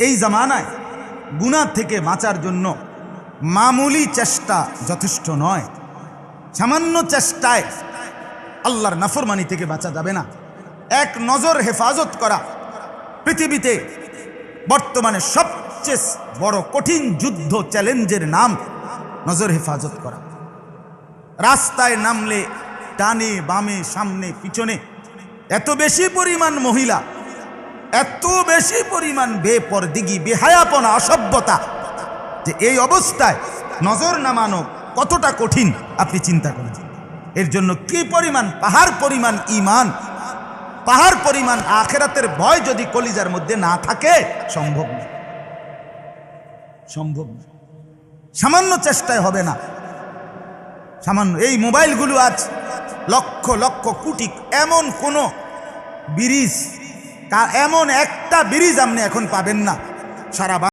এই জামানায় গুনাহ থেকে বাঁচার জন্য মামুলি চেষ্টা যথেষ্ট নয়। সামান্য চেষ্টায় আল্লাহর নাফরমানি থেকে বাঁচা যাবে না। এক নজর হেফাজত করা পৃথিবীতে বর্তমানে সবচেয়ে বড় কঠিন যুদ্ধ, চ্যালেঞ্জের নাম নজর হেফাজত করা। রাস্তায় নামলে ডানে বামে সামনে পিছনে এত বেশি পরিমাণ মহিলা, এত বেশি পরিমাণ বেপরদিগি, বেহায়াপনা, অসভ্যতা, যে এই অবস্থায় নজর নামানো কতটা কঠিন আপনি চিন্তা করেন। এর জন্য কি পরিমাণ, পাহাড় পরিমাণ ঈমান, পাহাড় পরিমাণ আখিরাতের ভয় যদি কলিজার মধ্যে না থাকে, সম্ভব না, সম্ভব না। সামান্য চেষ্টায় হবে না। সামান্য এই মোবাইলগুলো আজ লক্ষ লক্ষ কোটি, এমন কোন ব্রিজ, এমন একটা ব্রিজ আপনি এখন পাবেন না সারা